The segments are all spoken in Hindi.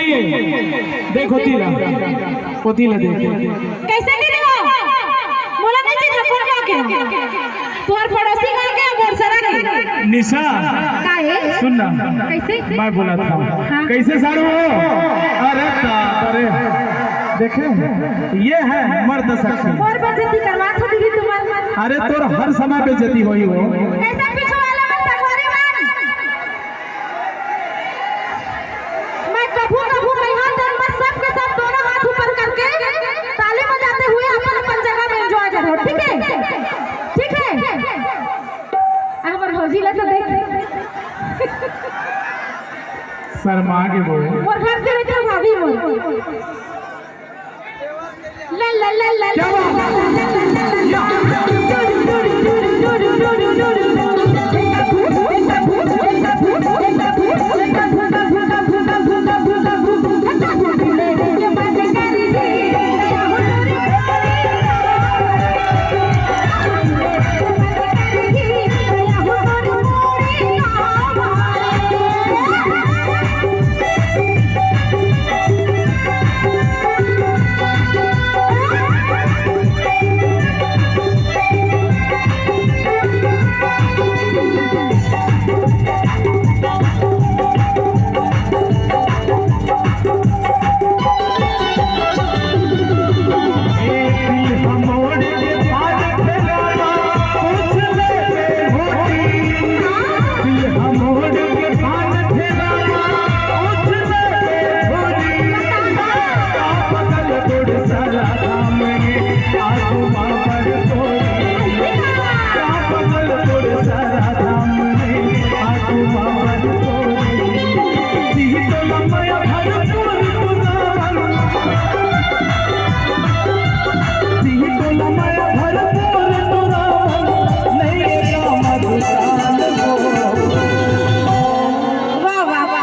देखो तीला पोतीला देख कैसे गिरे हो बोला नहीं जी ठाकुर का के तोहर पड़ोसी का के बोरसरा के निशा काहे सुन ना कैसे मैं बोला था कैसे सारू हो अरे अरे देखे ये है मर्द शक्ति और बेइज्जती करवा तो दीदी तुम्हारे अरे तोर हर समय बेइज्जती होई हो कैसा पीछे वाला मत तकवारी मान मैं कभू कभू यहाँ दिन में सब के सब दोनों हाथ ऊपर करके ताली बजाते हुए अपन अपन जगह में एंजॉय करो ठीक है हमार भौजी ला तो देख शर्मा के बोल और घर के बेटा भाभी बोल ला ला ला ला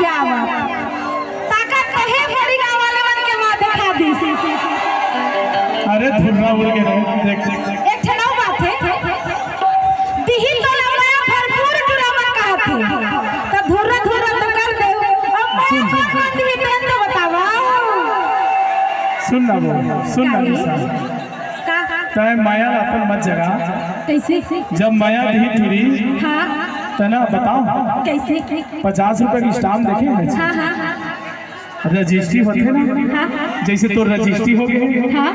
क्या एक ठनाव बात है दिही तो लंबा भरपूर ड्रामा कहा थे तब धुर्रा धुर्रा तो कर दे अब मैं कौन भी ट्रेन तो बतावा सुन ना निशा का तय माया अपन मत जगा कैसे जब माया दी तुरी हां तना बताओ कैसे 50 रुपए की स्टाम्प देखे हां हां रजिस्ट्री होते ना जैसे तो रजिस्ट्री हो गई हां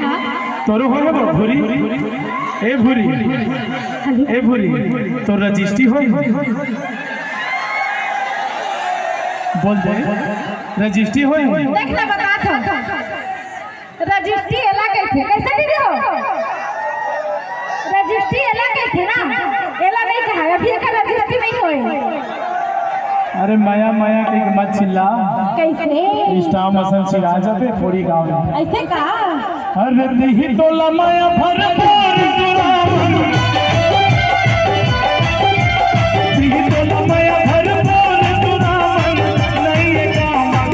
तोरो हो भूरी ए भूरी तो रजिस्ट्री हो बोल दे रजिस्ट्री हो देखना बता था रजिस्ट्री एला कहते कैसे दीदी हो रजिस्ट्री एला कहते ना एला नहीं कहा अभी का रजिस्ट्री नहीं होए अरे माया के मत चिल्ला कैसे स्टाम्प मसन चिल्ला जाबे पूरी गांव में ऐसे का अरे नहीं तो लमाया भरपूर दुरावन नहीं तो लमाया भरपूर दुरावन नहीं ये काम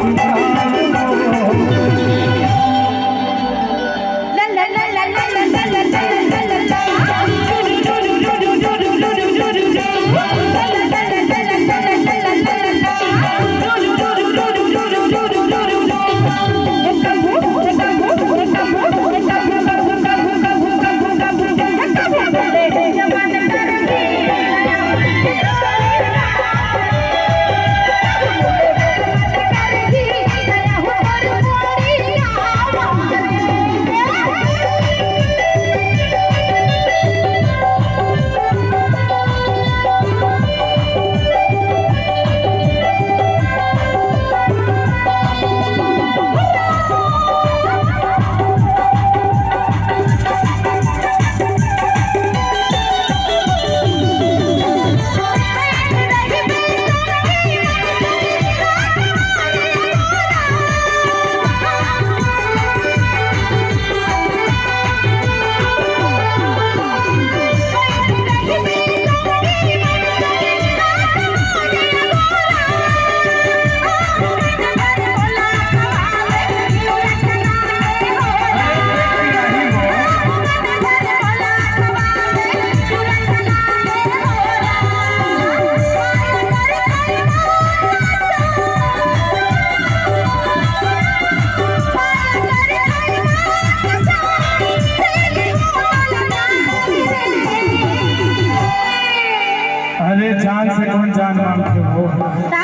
ला ला ला ला ला ला ला ला ला अरे जान से कौन जान मांगते हो। ता